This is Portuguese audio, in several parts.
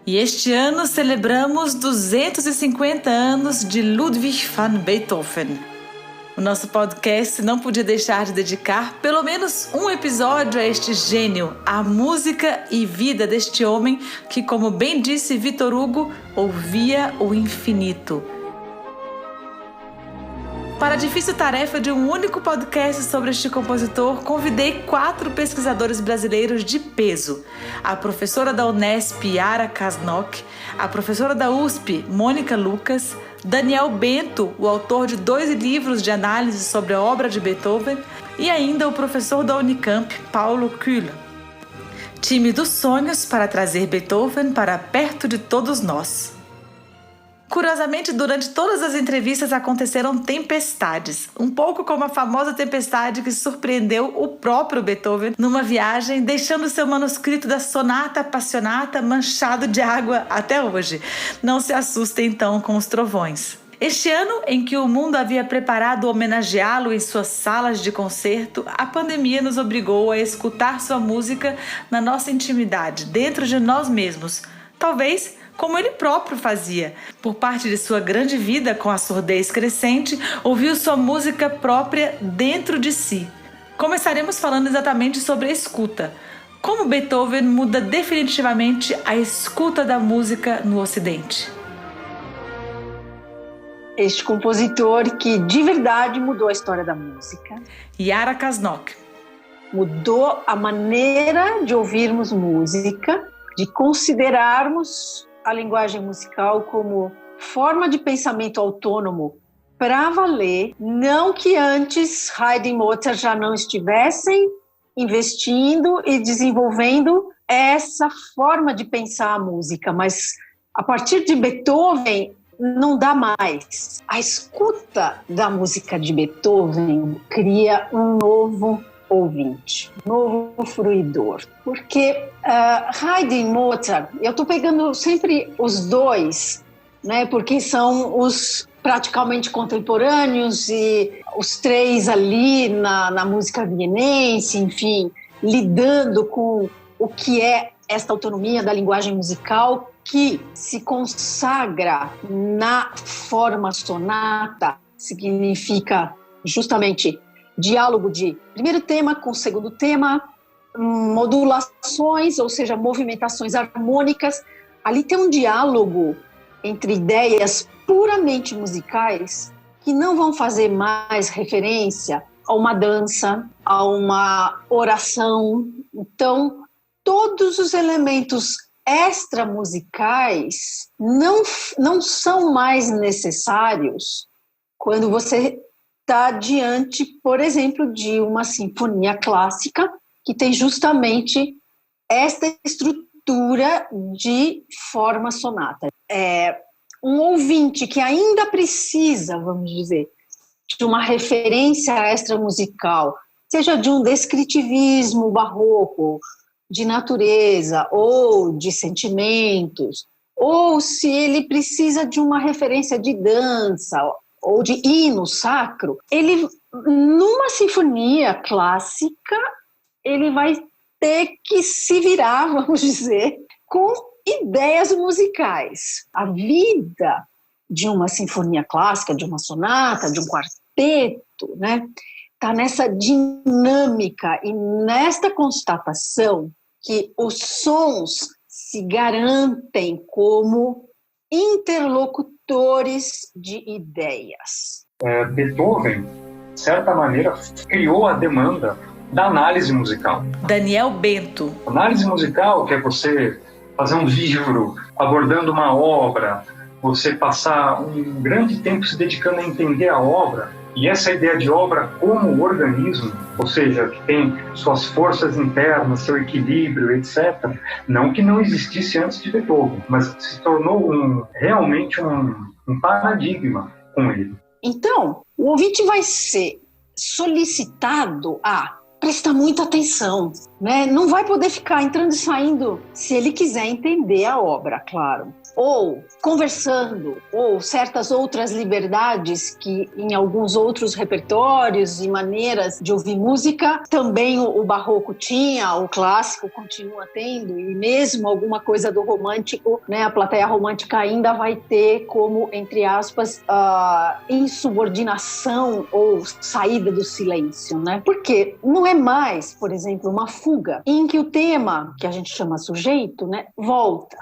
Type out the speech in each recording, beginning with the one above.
E este ano celebramos 250 anos de Ludwig van Beethoven. O nosso podcast não podia deixar de dedicar pelo menos um episódio a este gênio, a música e vida deste homem que, como bem disse Victor Hugo, ouvia o infinito. Para a difícil tarefa de um único podcast sobre este compositor, convidei 4 pesquisadores brasileiros de peso. A professora da Unesp, Yara Kasnok, a professora da USP, Mônica Lucas, Daniel Bento, o autor de 2 livros de análise sobre a obra de Beethoven, e ainda o professor da Unicamp, Paulo Kühl. Time dos sonhos para trazer Beethoven para perto de todos nós. Curiosamente, durante todas as entrevistas aconteceram tempestades, um pouco como a famosa tempestade que surpreendeu o próprio Beethoven numa viagem, deixando seu manuscrito da Sonata Appassionata manchado de água até hoje. Não se assustem então com os trovões. Este ano, em que o mundo havia preparado homenageá-lo em suas salas de concerto, a pandemia nos obrigou a escutar sua música na nossa intimidade, dentro de nós mesmos. Talvez como ele próprio fazia. Por parte de sua grande vida, com a surdez crescente, ouviu sua música própria dentro de si. Começaremos falando exatamente sobre a escuta. Como Beethoven muda definitivamente a escuta da música no Ocidente. Este compositor que de verdade mudou a história da música. Yara Kasnok. Mudou a maneira de ouvirmos música, de considerarmos a linguagem musical como forma de pensamento autônomo para valer, não que antes Haydn e Mozart já não estivessem investindo e desenvolvendo essa forma de pensar a música, mas a partir de Beethoven não dá mais. A escuta da música de Beethoven cria um novo ouvinte, novo fruidor, porque Haydn e Mozart, eu estou pegando sempre os dois, né, porque são os praticamente contemporâneos e os 3 ali na música vienense, enfim, lidando com o que é esta autonomia da linguagem musical que se consagra na forma sonata, significa justamente diálogo de primeiro tema com segundo tema, modulações, ou seja, movimentações harmônicas. Ali tem um diálogo entre ideias puramente musicais que não vão fazer mais referência a uma dança, a uma oração. Então, todos os elementos extramusicais não são mais necessários quando você está diante, por exemplo, de uma sinfonia clássica que tem justamente esta estrutura de forma sonata. Um ouvinte que ainda precisa, vamos dizer, de uma referência extramusical, seja de um descritivismo barroco, de natureza ou de sentimentos, ou se ele precisa de uma referência de dança ou de hino sacro, ele, numa sinfonia clássica, ele vai ter que se virar, vamos dizer, com ideias musicais. A vida de uma sinfonia clássica, de uma sonata, de um quarteto, né, está nessa dinâmica e nesta constatação que os sons se garantem como interlocutores de ideias. Beethoven, de certa maneira, criou a demanda da análise musical. Daniel Bento. Análise musical, que é você fazer um livro abordando uma obra, você passar um grande tempo se dedicando a entender a obra, e essa ideia de obra como organismo, ou seja, que tem suas forças internas, seu equilíbrio, etc., não que não existisse antes de Beethoven, mas se tornou realmente um paradigma com ele. Então, o ouvinte vai ser solicitado a prestar muita atenção, né? Não vai poder ficar entrando e saindo se ele quiser entender a obra, claro. Ou conversando, ou certas outras liberdades que em alguns outros repertórios e maneiras de ouvir música também o barroco tinha, o clássico continua tendo, e mesmo alguma coisa do romântico, né, a plateia romântica ainda vai ter como, entre aspas, insubordinação ou saída do silêncio, né? Porque não é mais, por exemplo, uma fuga em que o tema, que a gente chama sujeito, né, volta.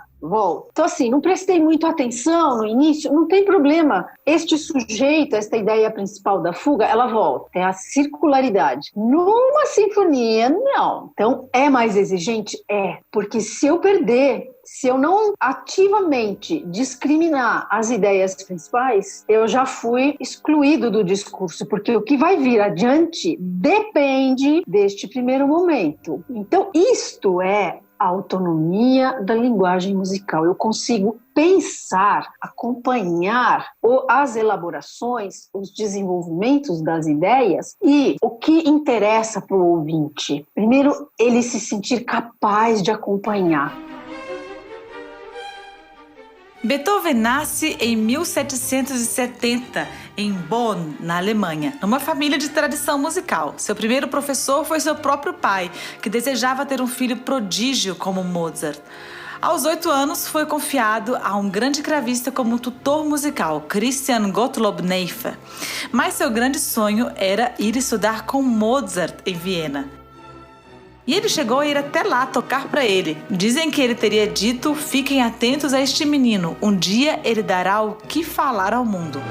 Então, assim, não prestei muito atenção no início, não tem problema. Este sujeito, esta ideia principal da fuga, ela volta. É a circularidade. Numa sinfonia, não. Então, é mais exigente? É. Porque se eu perder, se eu não ativamente discriminar as ideias principais, eu já fui excluído do discurso, porque o que vai vir adiante depende deste primeiro momento. Então, isto é a autonomia da linguagem musical. Eu consigo pensar, acompanhar as elaborações, os desenvolvimentos das ideias e o que interessa para o ouvinte. Primeiro, ele se sentir capaz de acompanhar. Beethoven nasce em 1770, em Bonn, na Alemanha, numa família de tradição musical. Seu primeiro professor foi seu próprio pai, que desejava ter um filho prodígio como Mozart. Aos 8 anos, foi confiado a um grande cravista como tutor musical, Christian Gottlob Neiffer. Mas seu grande sonho era ir estudar com Mozart em Viena. E ele chegou a ir até lá tocar para ele. Dizem que ele teria dito: fiquem atentos a este menino, um dia ele dará o que falar ao mundo.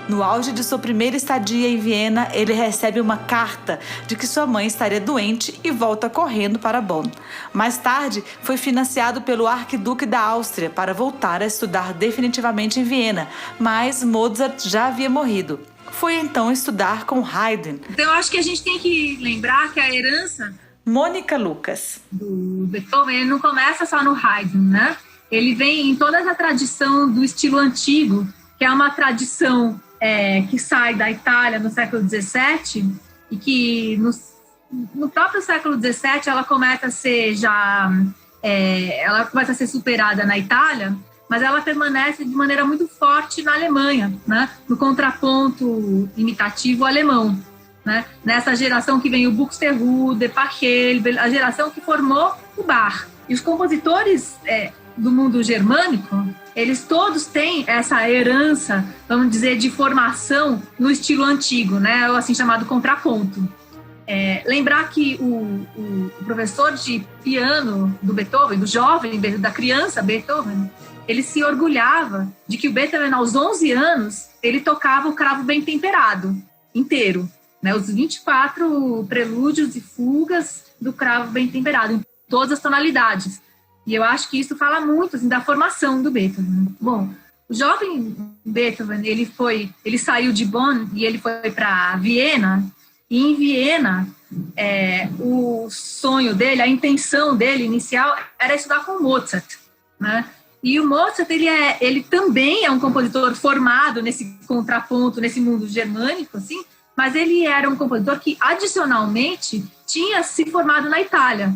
No auge de sua primeira estadia em Viena, ele recebe uma carta de que sua mãe estaria doente e volta correndo para Bonn. Mais tarde, foi financiado pelo arquiduque da Áustria para voltar a estudar definitivamente em Viena, mas Mozart já havia morrido. Foi então estudar com Haydn. Então eu acho que a gente tem que lembrar que a herança Mônica Lucas do Beethoven, ele não começa só no Haydn, né? Ele vem em toda essa tradição do estilo antigo, que é uma tradição que sai da Itália no século XVII e que no próprio século XVII ela começa a ser ela começa a ser superada na Itália, mas ela permanece de maneira muito forte na Alemanha, né? No contraponto imitativo alemão, né? Nessa geração que vem o Buxtehude, Pachelbel, a geração que formou o Bach. E os compositores do mundo germânico, eles todos têm essa herança, vamos dizer, de formação no estilo antigo, né? O assim chamado contraponto. Lembrar que o professor de piano do Beethoven, do jovem, da criança Beethoven, ele se orgulhava de que o Beethoven, aos 11 anos, ele tocava o cravo bem temperado, inteiro, né? Os 24 prelúdios e fugas do cravo bem temperado, em todas as tonalidades. E eu acho que isso fala muito assim, da formação do Beethoven. Bom, o jovem Beethoven, ele saiu de Bonn e ele foi para Viena, e em Viena, o sonho dele, a intenção dele inicial era estudar com Mozart, né? E o Mozart, ele também é um compositor formado nesse contraponto, nesse mundo germânico, assim, mas ele era um compositor que, adicionalmente, tinha se formado na Itália,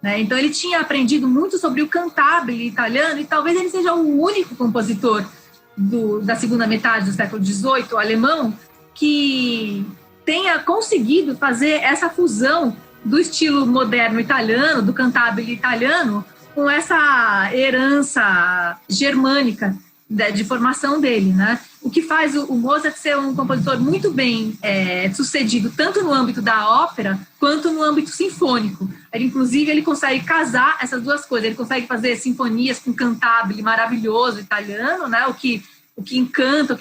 né? Então, ele tinha aprendido muito sobre o cantabile italiano e talvez ele seja o único compositor da segunda metade do século XVIII, alemão, que tenha conseguido fazer essa fusão do estilo moderno italiano, do cantabile italiano, com essa herança germânica de formação dele, né? O que faz o Mozart ser um compositor muito bem sucedido, tanto no âmbito da ópera, quanto no âmbito sinfônico. Inclusive, ele consegue casar essas duas coisas. Ele consegue fazer sinfonias com cantabile maravilhoso italiano, né? O que encanta,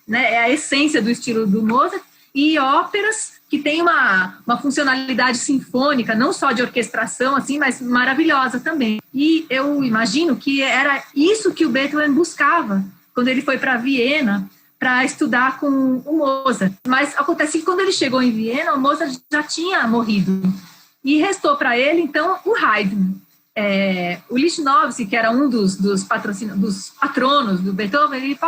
né, é a essência do estilo do Mozart, e óperas que tem uma funcionalidade sinfônica, não só de orquestração, assim, mas maravilhosa também. E eu imagino que era isso que o Beethoven buscava quando ele foi para Viena para estudar com o Mozart. Mas acontece que quando ele chegou em Viena, o Mozart já tinha morrido. E restou para ele, então, o Haydn. O Lichnowsky, que era um dos patronos do Beethoven, ele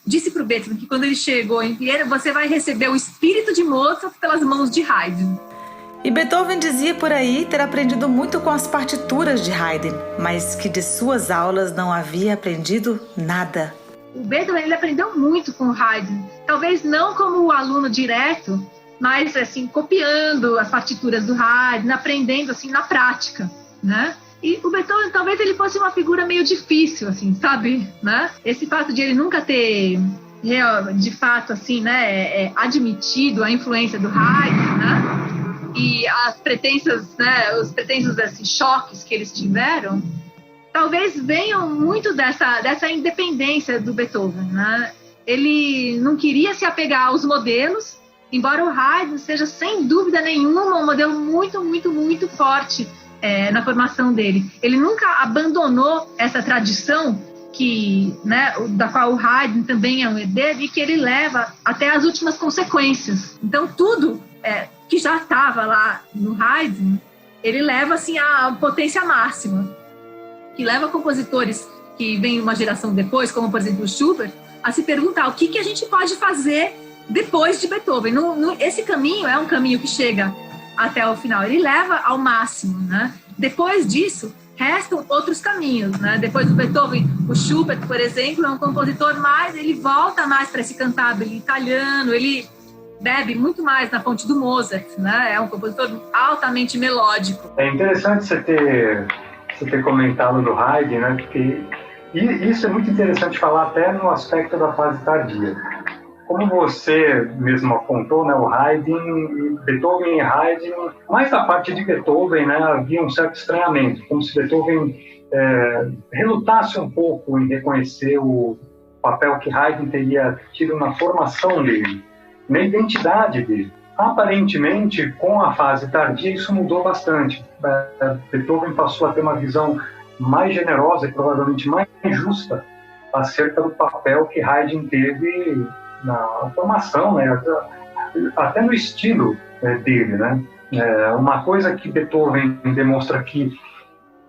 disse para o Beethoven que quando ele chegou em Viena, você vai receber o espírito de Mozart pelas mãos de Haydn. E Beethoven dizia por aí ter aprendido muito com as partituras de Haydn, mas que de suas aulas não havia aprendido nada. O Beethoven ele aprendeu muito com o Haydn, talvez não como aluno direto, mas assim, copiando as partituras do Haydn, aprendendo assim na prática, né? E o Beethoven talvez ele fosse uma figura meio difícil, assim, sabe? Né? Esse fato de ele nunca ter, de fato, assim, né, admitido a influência do Haydn, né? E as pretensas, né, os pretensos assim, choques que eles tiveram, talvez venham muito dessa independência do Beethoven, né? Ele não queria se apegar aos modelos, embora o Haydn seja, sem dúvida nenhuma, um modelo muito, muito, muito forte na formação dele. Ele nunca abandonou essa tradição que, né, da qual o Haydn também é um herdeiro e que ele leva até as últimas consequências. Então, tudo que já estava lá no Haydn, ele leva assim à potência máxima, que leva compositores que vêm uma geração depois, como por exemplo o Schubert, a se perguntar o que a gente pode fazer depois de Beethoven. Esse caminho é um caminho que chega até o final, ele leva ao máximo, né? Depois disso, restam outros caminhos, né? Depois do Beethoven, o Schubert, por exemplo, é um compositor ele volta mais para esse cantabile italiano, ele bebe muito mais na fonte do Mozart, né? É um compositor altamente melódico. É interessante você ter comentado do Haydn, né? Porque isso é muito interessante falar até no aspecto da fase tardia. Como você mesmo apontou, né, o Haydn, Beethoven e Haydn, mais da parte de Beethoven, né, havia um certo estranhamento, como se Beethoven relutasse um pouco em reconhecer o papel que Haydn teria tido na formação dele, na identidade dele. Aparentemente, com a fase tardia, isso mudou bastante. Beethoven passou a ter uma visão mais generosa e provavelmente mais justa acerca do papel que Haydn teve na formação, né, até no estilo dele, né? Uma coisa que Beethoven demonstra aqui,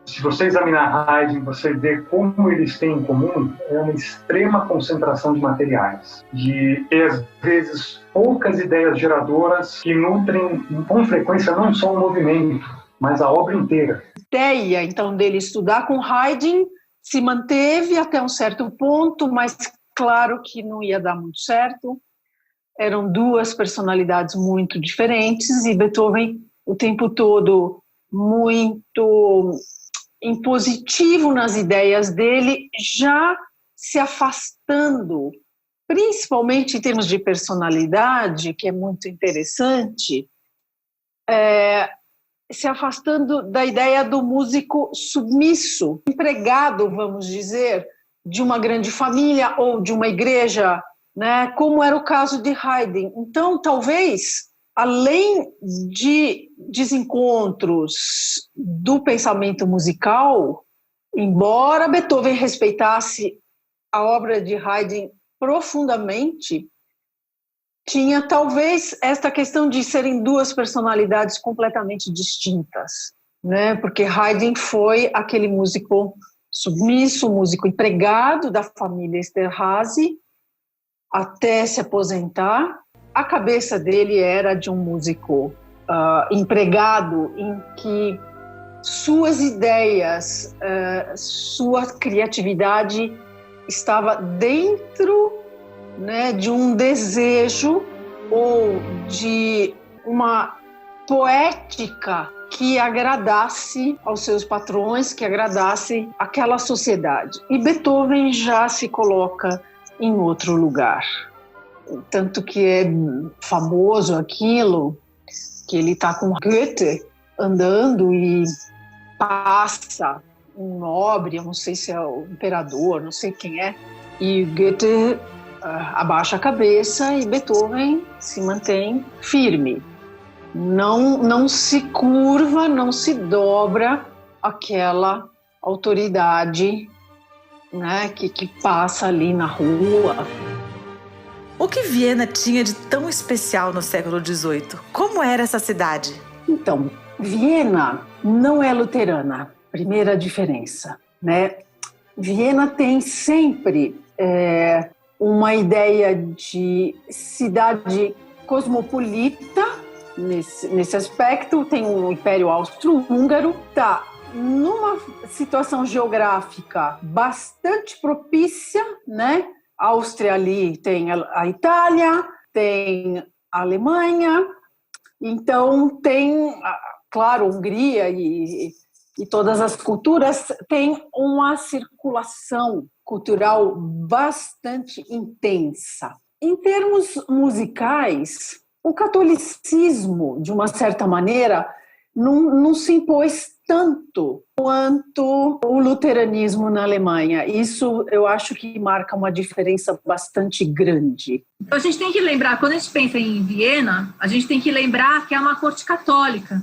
se você examinar Haydn, você vê como eles têm em comum uma extrema concentração de materiais, e às vezes poucas ideias geradoras que nutrem com frequência não só o movimento, mas a obra inteira. A ideia, então, dele estudar com Haydn se manteve até um certo ponto, mas claro que não ia dar muito certo. Eram duas personalidades muito diferentes e Beethoven o tempo todo muito impositivo nas ideias dele, já se afastando, principalmente em termos de personalidade, que é muito interessante, se afastando da ideia do músico submisso, empregado, vamos dizer, de uma grande família ou de uma igreja, né, como era o caso de Haydn. Então, talvez, além de desencontros do pensamento musical, embora Beethoven respeitasse a obra de Haydn profundamente, tinha talvez esta questão de serem duas personalidades completamente distintas, né? Porque Haydn foi aquele músico submisso, músico empregado da família Esterházy até se aposentar. A cabeça dele era de um músico empregado em que suas ideias, sua criatividade estava dentro, né, de um desejo ou de uma poética que agradasse aos seus patrões, que agradasse aquela sociedade. E Beethoven já se coloca em outro lugar. Tanto que é famoso aquilo, que ele está com Goethe andando e passa um nobre, eu não sei se é o imperador, não sei quem é, e Goethe abaixa a cabeça e Beethoven se mantém firme. Não se curva, não se dobra aquela autoridade, né, que passa ali na rua. O que Viena tinha de tão especial no século XVIII? Como era essa cidade? Então, Viena não é luterana, primeira diferença, né? Viena tem sempre uma ideia de cidade cosmopolita, nesse aspecto. Tem o Império Austro-Húngaro, tá numa situação geográfica bastante propícia, né? A Áustria ali tem a Itália, tem a Alemanha, então tem, claro, Hungria e todas as culturas têm uma circulação cultural bastante intensa. Em termos musicais, o catolicismo, de uma certa maneira, não se impôs tanto quanto o luteranismo na Alemanha. Isso eu acho que marca uma diferença bastante grande. Então a gente tem que lembrar, quando a gente pensa em Viena, a gente tem que lembrar que é uma corte católica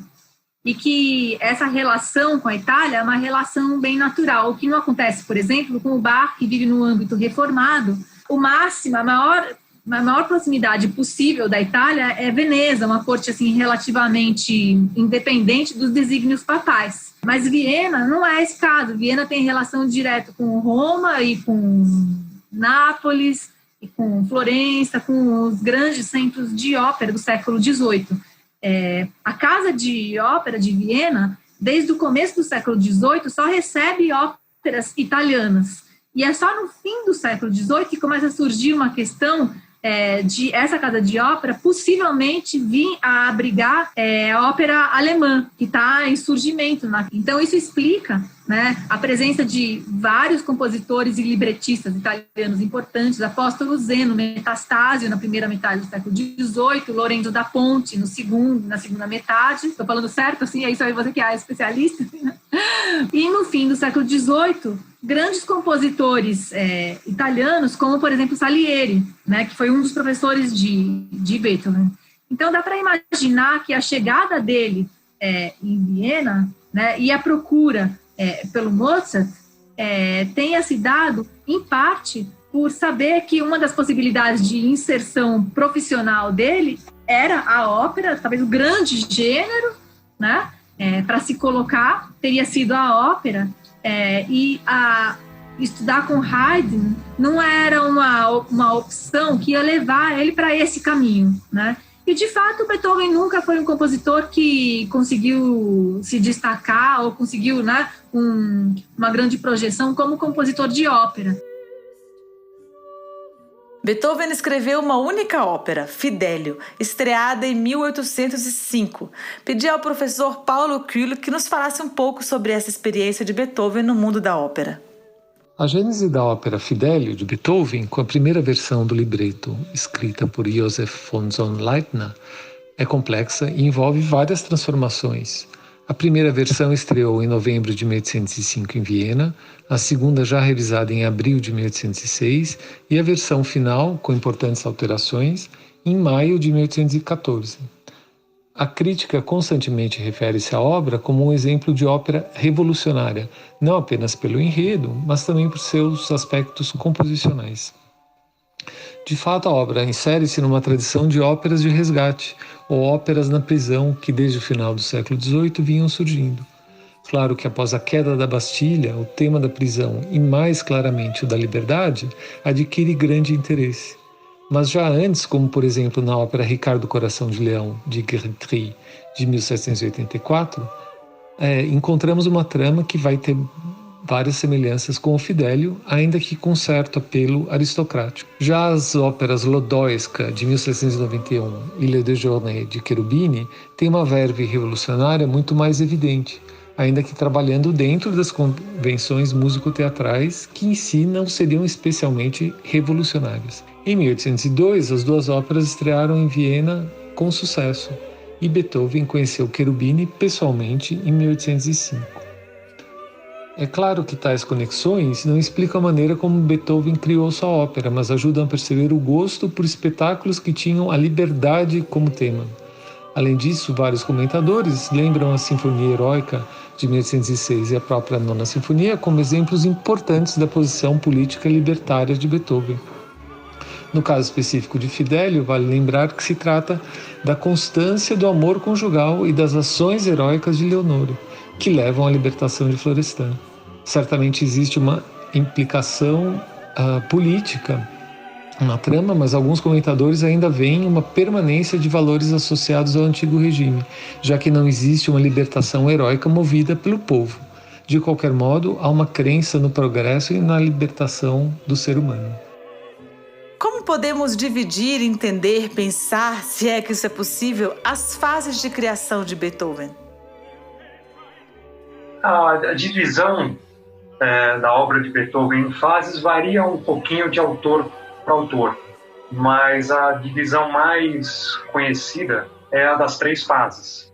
e que essa relação com a Itália é uma relação bem natural, o que não acontece, por exemplo, com o Bach, que vive no âmbito reformado. O máximo, a maior proximidade possível da Itália é Veneza, uma corte assim, relativamente independente dos desígnios papais. Mas Viena não é esse caso. Viena tem relação direta com Roma e com Nápoles, e com Florença, com os grandes centros de ópera do século XVIII. A Casa de Ópera de Viena, desde o começo do século XVIII, só recebe óperas italianas. E é só no fim do século XVIII que começa a surgir uma questão de essa casa de ópera possivelmente vir a abrigar a ópera alemã, que está em surgimento. Então, isso explica, né, a presença de vários compositores e libretistas italianos importantes, Apóstolo Zeno, Metastasio, na primeira metade do século XVIII, Lorenzo da Ponte, na segunda metade. Estou falando certo? Assim, é isso aí, você que é especialista. E no fim do século XVIII, grandes compositores italianos, como, por exemplo, Salieri, né, que foi um dos professores de Beethoven. Então, dá para imaginar que a chegada dele em Viena, né, e a procura pelo Mozart tenha se dado, em parte, por saber que uma das possibilidades de inserção profissional dele era a ópera, talvez o grande gênero, né, para se colocar, teria sido a ópera. E estudar com Haydn não era uma opção que ia levar ele para esse caminho, né? E, de fato, Beethoven nunca foi um compositor que conseguiu se destacar ou conseguiu, né, uma grande projeção como compositor de ópera. Beethoven escreveu uma única ópera, Fidelio, estreada em 1805. Pedi ao professor Paulo Kühl que nos falasse um pouco sobre essa experiência de Beethoven no mundo da ópera. A gênese da ópera Fidelio, de Beethoven, com a primeira versão do libreto, escrita por Joseph von Leitner, é complexa e envolve várias transformações. A primeira versão estreou em novembro de 1805 em Viena, a segunda já revisada em abril de 1806 e a versão final, com importantes alterações, em maio de 1814. A crítica constantemente refere-se à obra como um exemplo de ópera revolucionária, não apenas pelo enredo, mas também por seus aspectos composicionais. De fato, a obra insere-se numa tradição de óperas de resgate, ou óperas na prisão, que desde o final do século XVIII vinham surgindo. Claro que após a queda da Bastilha, o tema da prisão, e mais claramente o da liberdade, adquire grande interesse. Mas já antes, como por exemplo na ópera Ricardo Coração de Leão, de Grétry, de 1784, encontramos uma trama que vai ter várias semelhanças com o Fidelio, ainda que com certo apelo aristocrático. Já as óperas Lodóiska, de 1791, e Le Déjeuner, de Cherubini, têm uma verve revolucionária muito mais evidente, ainda que trabalhando dentro das convenções músico-teatrais, que em si não seriam especialmente revolucionárias. Em 1802, as duas óperas estrearam em Viena com sucesso, e Beethoven conheceu Cherubini pessoalmente em 1805. É claro que tais conexões não explicam a maneira como Beethoven criou sua ópera, mas ajudam a perceber o gosto por espetáculos que tinham a liberdade como tema. Além disso, vários comentadores lembram a Sinfonia Heroica de 1806 e a própria Nona Sinfonia como exemplos importantes da posição política libertária de Beethoven. No caso específico de Fidelio, vale lembrar que se trata da constância do amor conjugal e das ações heróicas de Leonore, que levam à libertação de Florestan. Certamente existe uma implicação política na trama, mas alguns comentadores ainda veem uma permanência de valores associados ao antigo regime, já que não existe uma libertação heróica movida pelo povo. De qualquer modo, há uma crença no progresso e na libertação do ser humano. Como podemos dividir, entender, pensar, se é que isso é possível, as fases de criação de Beethoven? A divisão da obra de Beethoven em fases varia um pouquinho de autor para autor, mas a divisão mais conhecida é a das 3 fases.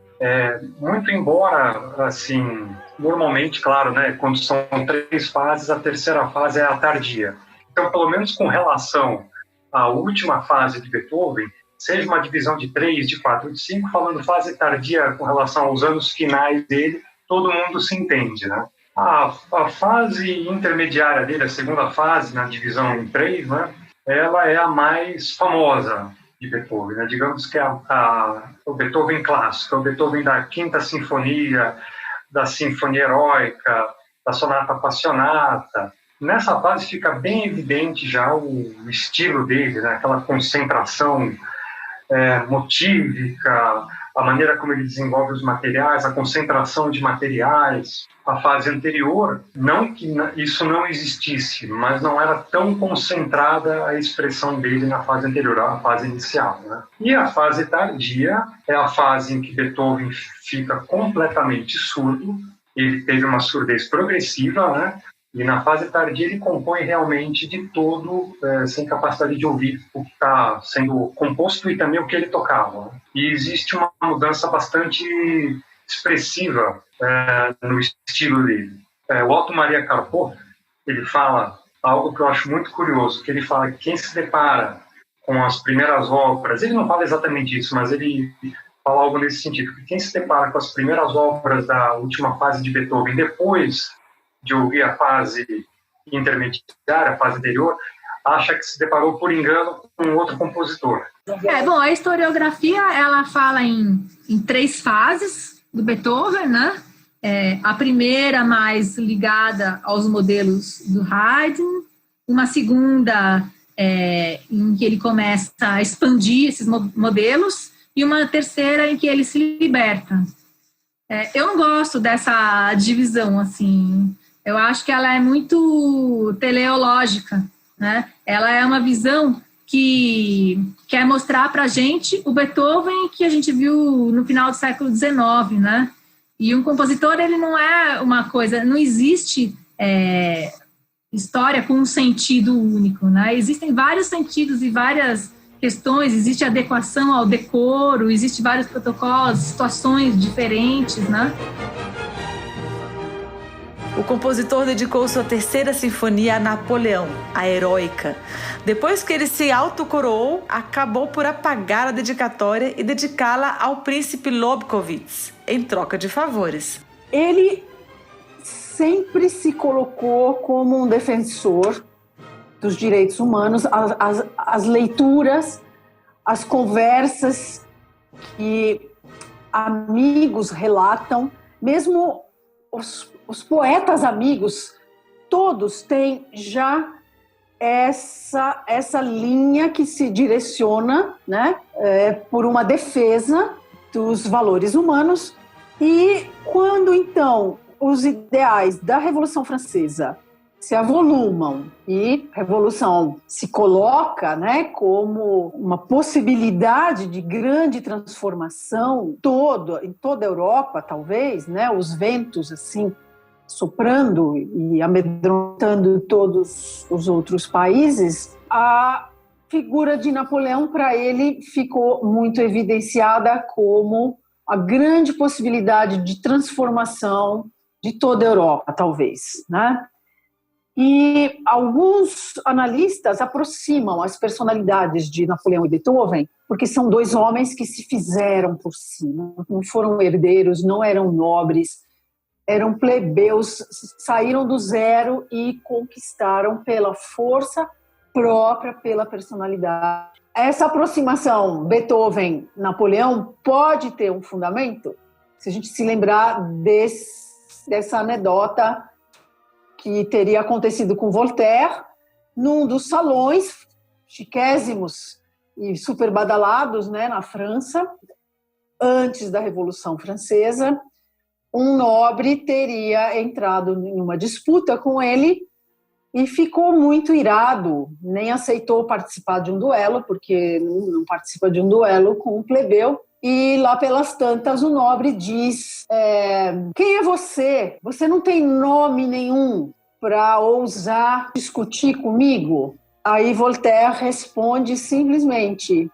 Muito embora, assim, normalmente, claro, né, quando são 3 fases, a terceira fase é a tardia. Então, pelo menos com relação à última fase de Beethoven, seja uma divisão de 3, de 4, de 5, falando fase tardia com relação aos anos finais dele, todo mundo se entende, né? A fase intermediária dele, a segunda fase, na divisão em 3, né, ela é a mais famosa de Beethoven, né? Digamos que é o Beethoven clássico, o Beethoven da Quinta Sinfonia, da Sinfonia Heróica, da Sonata Passionata. Nessa fase fica bem evidente já o estilo dele, né? Aquela concentração motívica, a maneira como ele desenvolve os materiais, a concentração de materiais. A fase anterior, não que isso não existisse, mas não era tão concentrada a expressão dele na fase anterior, a fase inicial, né? E a fase tardia é a fase em que Beethoven fica completamente surdo, ele teve uma surdez progressiva, né? E na fase tardia ele compõe realmente de todo, sem capacidade de ouvir o que está sendo composto e também o que ele tocava. E existe uma mudança bastante expressiva no estilo dele. O Otto Maria Carpo, ele fala algo que eu acho muito curioso, que ele fala que quem se depara com as primeiras obras, ele não fala exatamente isso, mas ele fala algo nesse sentido, que quem se depara com as primeiras obras da última fase de Beethoven, depois de ouvir a fase intermediária, a fase anterior, acha que se deparou por engano com outro compositor. Bom, a historiografia, ela fala em 3 fases do Beethoven, né? A primeira mais ligada aos modelos do Haydn, uma segunda em que ele começa a expandir esses modelos, e uma terceira em que ele se liberta. Eu não gosto dessa divisão, assim. Eu acho que ela é muito teleológica, né? Ela é uma visão que quer mostrar para a gente o Beethoven que a gente viu no final do século XIX, né? E um compositor, ele não é uma coisa, não existe história com um sentido único, né? Existem vários sentidos e várias questões, existe adequação ao decoro, existe vários protocolos, situações diferentes, né? O compositor dedicou sua terceira sinfonia a Napoleão, a Heróica. Depois que ele se autocoroou, acabou por apagar a dedicatória e dedicá-la ao príncipe Lobkowitz, em troca de favores. Ele sempre se colocou como um defensor dos direitos humanos, as leituras, as conversas que amigos relatam, mesmo os poetas amigos, todos têm já essa linha que se direciona, né, por uma defesa dos valores humanos. E quando, então, os ideais da Revolução Francesa se avolumam e a Revolução se coloca, né, como uma possibilidade de grande transformação em toda a Europa, talvez, né, os ventos assim soprando e amedrontando todos os outros países, a figura de Napoleão, para ele, ficou muito evidenciada como a grande possibilidade de transformação de toda a Europa, talvez, né? E alguns analistas aproximam as personalidades de Napoleão e Beethoven porque são 2 homens que se fizeram por si, não foram herdeiros, não eram nobres, eram plebeus, saíram do zero e conquistaram pela força própria, pela personalidade. Essa aproximação Beethoven-Napoleão pode ter um fundamento, se a gente se lembrar dessa anedota que teria acontecido com Voltaire, num dos salões, chiquésimos e super badalados, né, na França, antes da Revolução Francesa. Um nobre teria entrado em uma disputa com ele e ficou muito irado, nem aceitou participar de um duelo, porque não participa de um duelo com um plebeu. E lá pelas tantas o nobre diz, quem é você? Você não tem nome nenhum para ousar discutir comigo? Aí Voltaire responde simplesmente,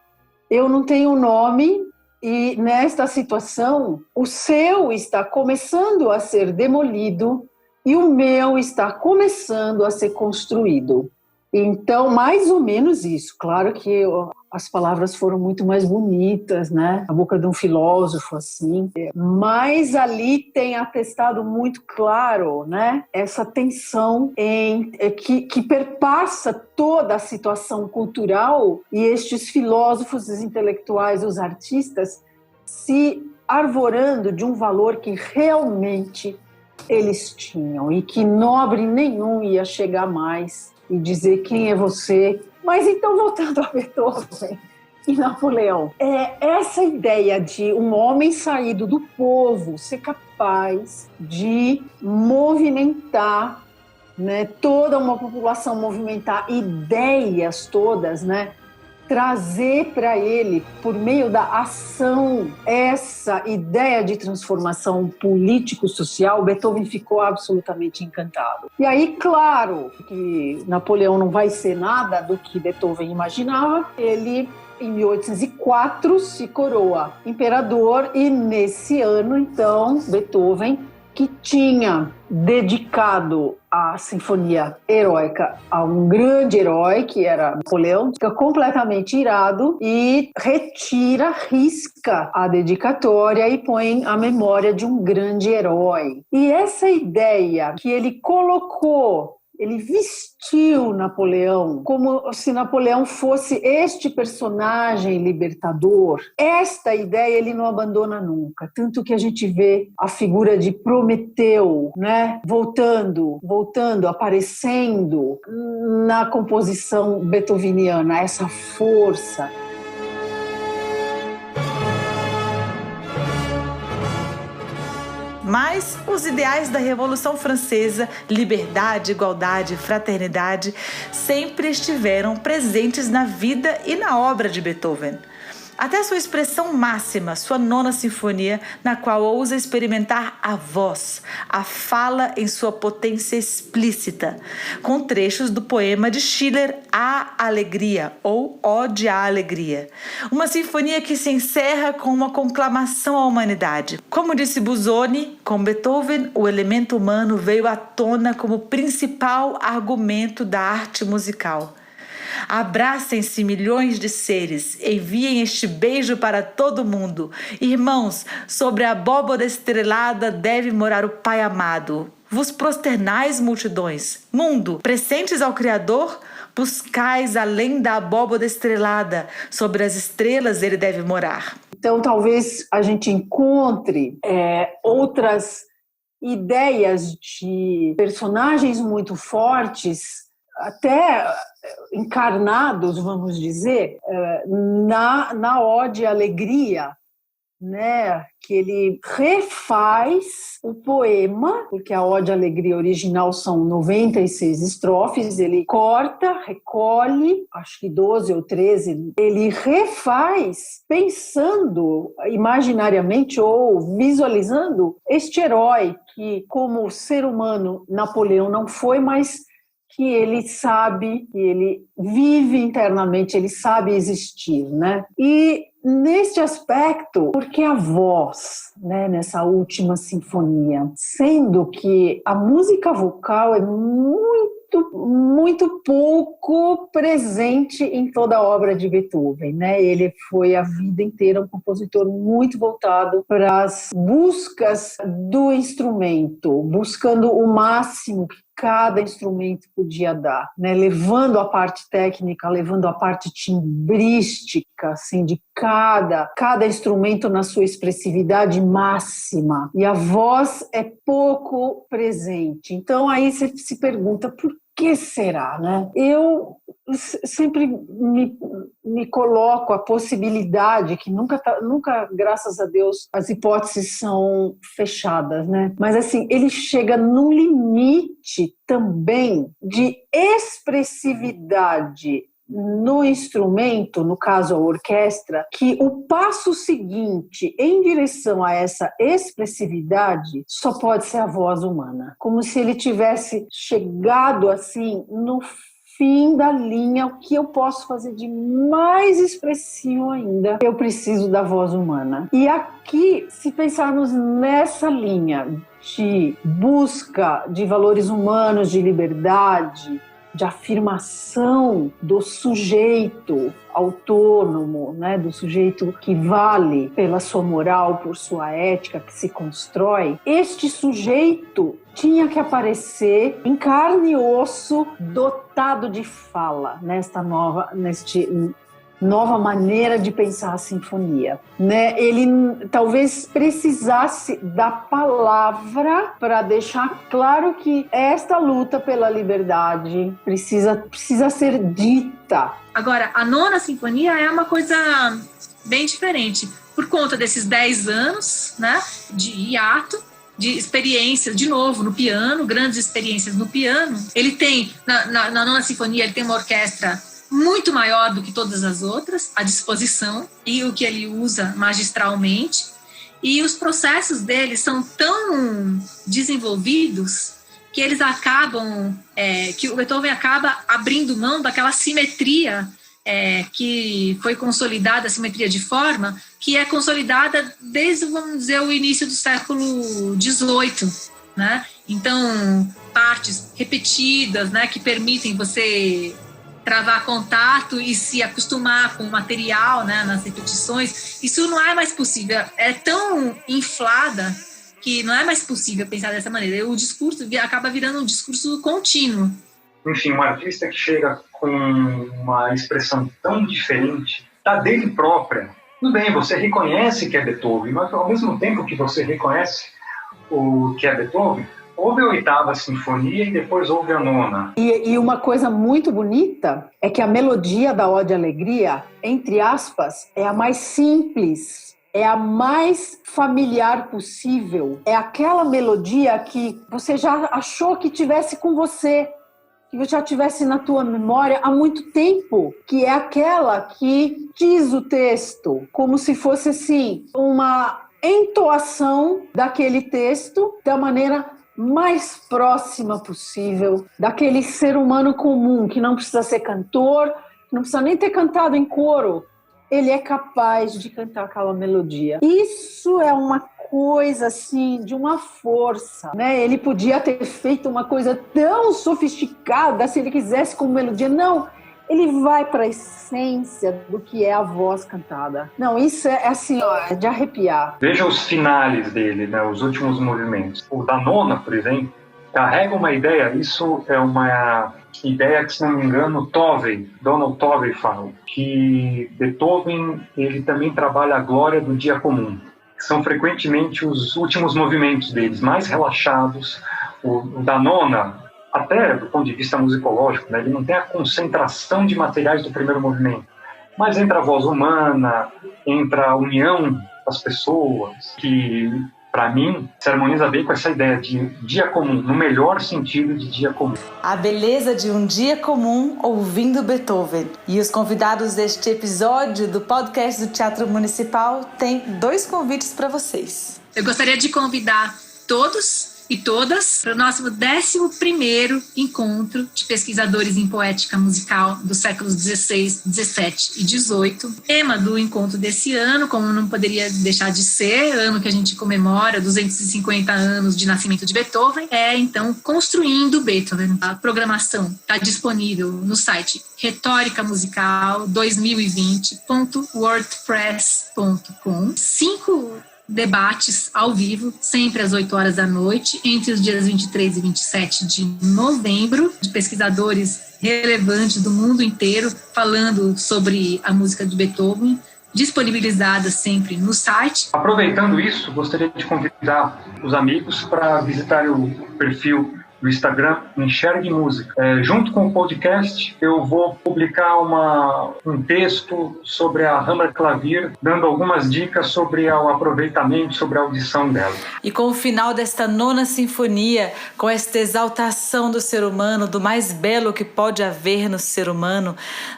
eu não tenho nome e nesta situação o seu está começando a ser demolido e o meu está começando a ser construído. Então, mais ou menos isso. Claro que as palavras foram muito mais bonitas, né? A boca de um filósofo, assim. Mas ali tem atestado muito claro, né? Essa tensão que perpassa toda a situação cultural e estes filósofos, os intelectuais, os artistas, se arvorando de um valor que realmente eles tinham e que nobre nenhum ia chegar mais e dizer quem é você. Mas então, voltando a Beethoven e Napoleão, essa ideia de um homem saído do povo ser capaz de movimentar, né, toda uma população, movimentar ideias todas, né, trazer para ele, por meio da ação, essa ideia de transformação político-social, Beethoven ficou absolutamente encantado. E aí, claro, que Napoleão não vai ser nada do que Beethoven imaginava, ele, em 1804, se coroa imperador e, nesse ano, então, Beethoven, que tinha dedicado a Sinfonia Heróica a um grande herói, que era Napoleão, fica completamente irado e risca a dedicatória e põe a memória de um grande herói. E essa ideia que ele colocou, ele vestiu Napoleão como se Napoleão fosse este personagem libertador. Esta ideia ele não abandona nunca. Tanto que a gente vê a figura de Prometeu, né, voltando, aparecendo na composição beethoveniana, essa força. Mas os ideais da Revolução Francesa, liberdade, igualdade, fraternidade, sempre estiveram presentes na vida e na obra de Beethoven. Até sua expressão máxima, sua 9ª Sinfonia, na qual ousa experimentar a voz, a fala em sua potência explícita, com trechos do poema de Schiller A Alegria, ou Ode à Alegria. Uma sinfonia que se encerra com uma conclamação à humanidade. Como disse Busoni, com Beethoven, o elemento humano veio à tona como principal argumento da arte musical. Abracem-se milhões de seres, enviem este beijo para todo mundo. Irmãos, sobre a abóbora estrelada deve morar o Pai amado. Vos prosternais, multidões. Mundo, presentes ao Criador, buscais além da abóbora estrelada. Sobre as estrelas ele deve morar. Então, talvez a gente encontre outras ideias de personagens muito fortes, até encarnados, vamos dizer, na Ode à Alegria, né? Que ele refaz o poema, porque a Ode à Alegria original são 96 estrofes, ele corta, recolhe, acho que 12 ou 13, ele refaz pensando imaginariamente ou visualizando este herói que, como ser humano, Napoleão não foi, mas que ele sabe, que ele vive internamente, ele sabe existir, né? E neste aspecto, porque a voz, né, nessa última sinfonia, sendo que a música vocal é muito pouco presente em toda a obra de Beethoven, né? Ele foi a vida inteira um compositor muito voltado para as buscas do instrumento, buscando o máximo que cada instrumento podia dar, né? Levando a parte técnica, levando a parte timbrística, assim, de cada instrumento na sua expressividade máxima. E a voz é pouco presente. Então aí você se pergunta por que será, né? Eu sempre me coloco a possibilidade que nunca, graças a Deus, as hipóteses são fechadas, né? Mas assim, ele chega num limite também de expressividade no instrumento, no caso a orquestra, que o passo seguinte em direção a essa expressividade só pode ser a voz humana. Como se ele tivesse chegado assim no fim da linha, o que eu posso fazer de mais expressivo ainda? Eu preciso da voz humana. E aqui, se pensarmos nessa linha de busca de valores humanos, de liberdade, de afirmação do sujeito autônomo, né, do sujeito que vale pela sua moral, por sua ética, que se constrói, este sujeito tinha que aparecer em carne e osso, dotado de fala, nesta nova maneira de pensar a sinfonia, né? Ele talvez precisasse da palavra para deixar claro que esta luta pela liberdade precisa ser dita. Agora, a nona sinfonia é uma coisa bem diferente, por conta desses 10 anos, né, de hiato, de experiências, de novo, no piano, grandes experiências no piano. Ele tem, na nona sinfonia, ele tem uma orquestra muito maior do que todas as outras, à disposição, e o que ele usa magistralmente. E os processos dele são tão desenvolvidos que eles acabam, que o Beethoven acaba abrindo mão daquela simetria que foi consolidada, a simetria de forma, que é consolidada desde, vamos dizer, o início do século XVIII, né? Então, partes repetidas, né, que permitem você travar contato e se acostumar com o material, né, nas repetições, isso não é mais possível. É tão inflada que não é mais possível pensar dessa maneira. O discurso acaba virando um discurso contínuo. Enfim, um artista que chega com uma expressão tão diferente da dele própria. Tudo bem, você reconhece que é Beethoven, mas ao mesmo tempo que você reconhece o que é Beethoven, houve a 8ª sinfonia e depois houve a 9ª. E uma coisa muito bonita é que a melodia da Ode à Alegria, entre aspas, é a mais simples, é a mais familiar possível. É aquela melodia que você já achou que tivesse com você, que já tivesse na tua memória há muito tempo, que é aquela que diz o texto, como se fosse assim, uma entoação daquele texto da maneira mais próxima possível daquele ser humano comum, que não precisa ser cantor, não precisa nem ter cantado em coro, ele é capaz de cantar aquela melodia. Isso é uma coisa assim, de uma força, né? Ele podia ter feito uma coisa tão sofisticada se ele quisesse com melodia, não, ele vai para a essência do que é a voz cantada. Não, isso é assim, ó, é de arrepiar. Veja os finales dele, né, os últimos movimentos. O da 9ª, por exemplo, carrega uma ideia, isso é uma ideia que, se não me engano, Donald Tovey fala, que Beethoven, ele também trabalha a glória do dia comum. São frequentemente os últimos movimentos deles, mais relaxados. O da 9ª, até do ponto de vista musicológico, né, ele não tem a concentração de materiais do primeiro movimento, mas entra a voz humana, entra a união das pessoas, que, para mim, se harmoniza bem com essa ideia de dia comum, no melhor sentido de dia comum. A beleza de um dia comum ouvindo Beethoven. E os convidados deste episódio do podcast do Teatro Municipal têm 2 convites para vocês. Eu gostaria de convidar todos e todas para o nosso 11º encontro de pesquisadores em poética musical dos séculos XVI, XVII e XVIII. O tema do encontro desse ano, como não poderia deixar de ser, ano que a gente comemora 250 anos de nascimento de Beethoven, é então Construindo Beethoven. A programação está disponível no site retoricamusical2020.wordpress.com. 5 debates ao vivo, sempre às 8 horas da noite, entre os dias 23 e 27 de novembro, de pesquisadores relevantes do mundo inteiro, falando sobre a música de Beethoven, disponibilizadas sempre no site. Aproveitando isso, gostaria de convidar os amigos para visitarem o perfil do Instagram Enxergue Música. Junto com o podcast, eu vou publicar um texto sobre a Hammerklavier, dando algumas dicas sobre o aproveitamento, sobre a audição dela. E com o final desta 9ª Sinfonia, com esta exaltação do ser humano, do mais belo que pode haver no ser humano,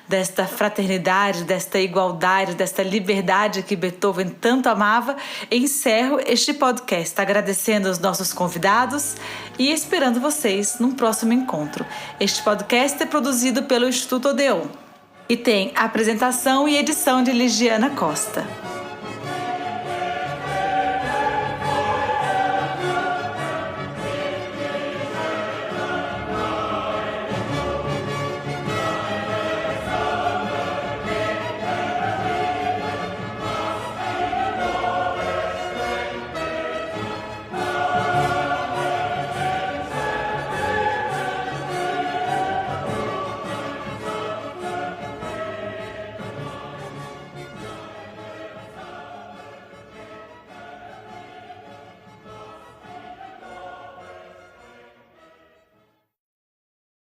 desta fraternidade, desta igualdade, desta liberdade que Beethoven tanto amava, encerro este podcast agradecendo aos nossos convidados e esperando vocês num próximo encontro. Este podcast é produzido pelo Instituto Odeon e tem apresentação e edição de Ligiana Costa.